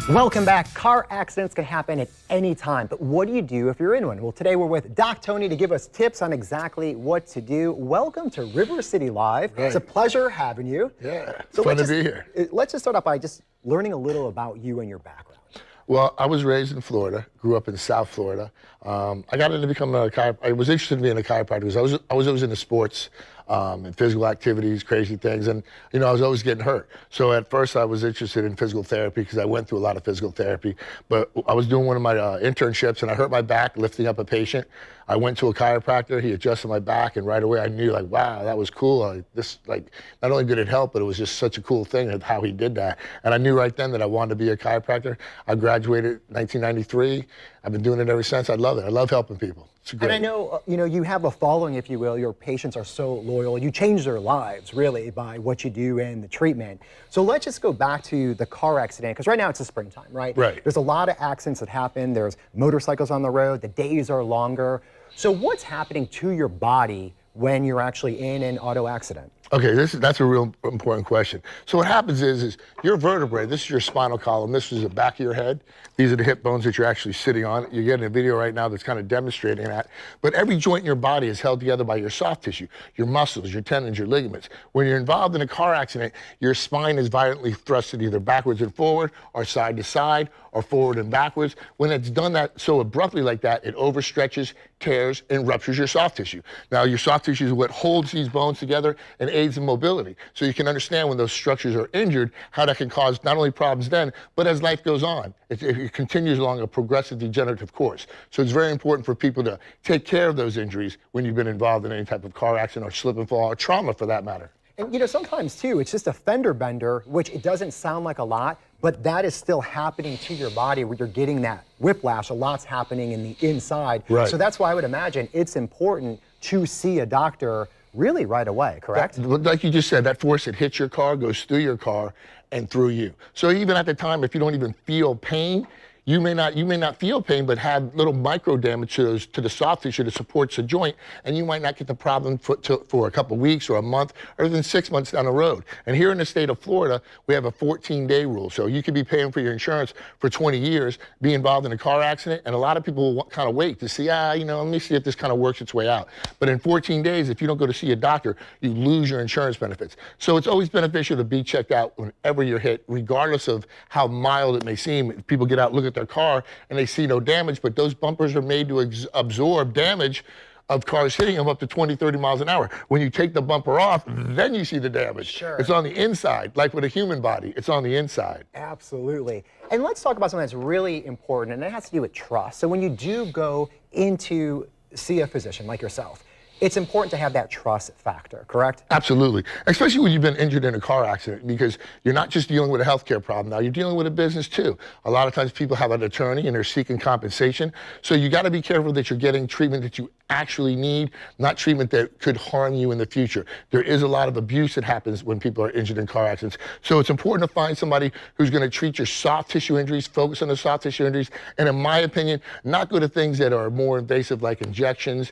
Welcome back. Car accidents can happen at any time, but what do you do if you're in one? Well, today we're with Doc Tony to give us tips on exactly what to do. Welcome to River City Live. Right. It's a pleasure having you. Yeah, it's fun to be here. Let's just start off by just learning a little about you and your background. Well, I was raised in Florida, grew up in South Florida. I got into becoming a chiropractor. I was interested in being a chiropractor because I was always into sports and physical activities, crazy things, and you know I was always getting hurt. So at first I was interested in physical therapy because I went through a lot of physical therapy. But I was doing one of my internships and I hurt my back lifting up a patient. I went to a chiropractor. He adjusted my back, and right away I knew, like, wow, that was cool. Not only did it help, but it was just such a cool thing of how he did that. And I knew right then that I wanted to be a chiropractor. I graduated in 1993. I've been doing it ever since. I love it. I love helping people. It's great. And I know, you have a following, if you will. Your patients are so loyal. You change their lives, really, by what you do and the treatment. So let's just go back to the car accident, because right now it's the springtime, right? Right. There's a lot of accidents that happen. There's motorcycles on the road. The days are longer. So what's happening to your body when you're actually in an auto accident? Okay, that's a real important question. So what happens is your vertebrae, this is your spinal column, this is the back of your head. These are the hip bones that you're actually sitting on. You're getting a video right now that's kind of demonstrating that. But every joint in your body is held together by your soft tissue, your muscles, your tendons, your ligaments. When you're involved in a car accident, your spine is violently thrusted either backwards and forward, or side to side, or forward and backwards. When it's done that so abruptly like that, it overstretches, tears, and ruptures your soft tissue. Now, your soft tissue is what holds these bones together and aids in mobility. So you can understand when those structures are injured, how that can cause not only problems then, but as life goes on. It continues along a progressive degenerative course. So it's very important for people to take care of those injuries when you've been involved in any type of car accident or slip and fall or trauma for that matter. And sometimes too, it's just a fender bender, which it doesn't sound like a lot, but that is still happening to your body where you're getting that whiplash. A lot's happening in the inside. Right. So that's why I would imagine it's important to see a doctor really right away, correct? Like you just said, that force that hits your car goes through your car and through you. So even at the time, if you don't even feel pain, you may not feel pain, but have little micro damage to the soft tissue that supports the joint, and you might not get the problem for a couple of weeks or a month or even 6 months down the road. And here in the state of Florida, we have a 14-day rule. So you could be paying for your insurance for 20 years, be involved in a car accident, and a lot of people will kind of wait to see, let me see if this kind of works its way out. But in 14 days, if you don't go to see a doctor, you lose your insurance benefits. So it's always beneficial to be checked out whenever you're hit, regardless of how mild it may seem. If people get out, look at their car and they see no damage, but those bumpers are made to absorb damage of cars hitting them up to 20, 30 miles an hour. When you take the bumper off, then you see the damage. Sure. It's on the inside, like with a human body, it's on the inside. Absolutely. And let's talk about something that's really important, and that has to do with trust. So when you do go into see a physician like yourself, it's important to have that trust factor, correct? Absolutely, especially when you've been injured in a car accident, because you're not just dealing with a healthcare problem now, you're dealing with a business too. A lot of times people have an attorney and they're seeking compensation, so you got to be careful that you're getting treatment that you actually need, not treatment that could harm you in the future. There is a lot of abuse that happens when people are injured in car accidents, so it's important to find somebody who's going to treat your soft tissue injuries, focus on the soft tissue injuries, and in my opinion, not go to things that are more invasive like injections,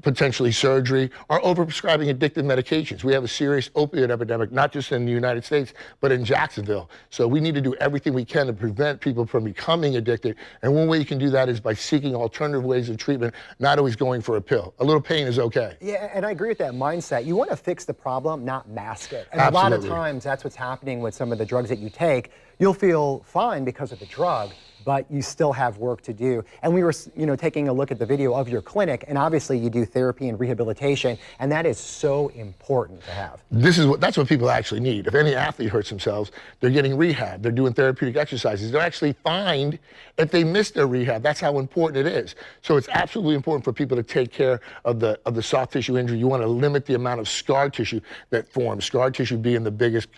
potentially surgery, or overprescribing addictive medications. We have a serious opioid epidemic, not just in the United States, but in Jacksonville. So we need to do everything we can to prevent people from becoming addicted. And one way you can do that is by seeking alternative ways of treatment, not always going for a pill. A little pain is okay. Yeah, and I agree with that mindset. You want to fix the problem, not mask it. And Absolutely. A lot of times that's what's happening with some of the drugs that you take. You'll feel fine because of the drug, but you still have work to do. And we were, taking a look at the video of your clinic, and obviously you do therapy and rehabilitation, and that is so important to have. That's what people actually need. If any athlete hurts themselves, they're getting rehab, they're doing therapeutic exercises. They're actually fined if they miss their rehab. That's how important it is. So it's absolutely important for people to take care of the soft tissue injury. You want to limit the amount of scar tissue that forms. Scar tissue being the biggest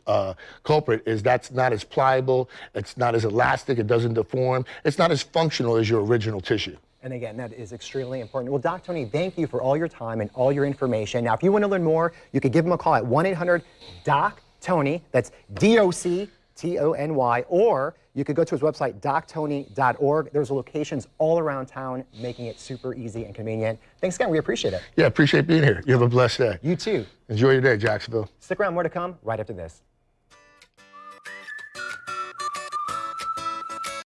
culprit is that's not as pliable, it's not as elastic, it doesn't deform. It's not as functional as your original tissue. And again, that is extremely important. Well, Doc Tony, thank you for all your time and all your information. Now, if you want to learn more, you could give him a call at 1-800-DOC-TONY. That's DOCTONY. Or you could go to his website, doctony.org. There's locations all around town, making it super easy and convenient. Thanks again. We appreciate it. Yeah, appreciate being here. You have a blessed day. You too. Enjoy your day, Jacksonville. Stick around. More to come right after this.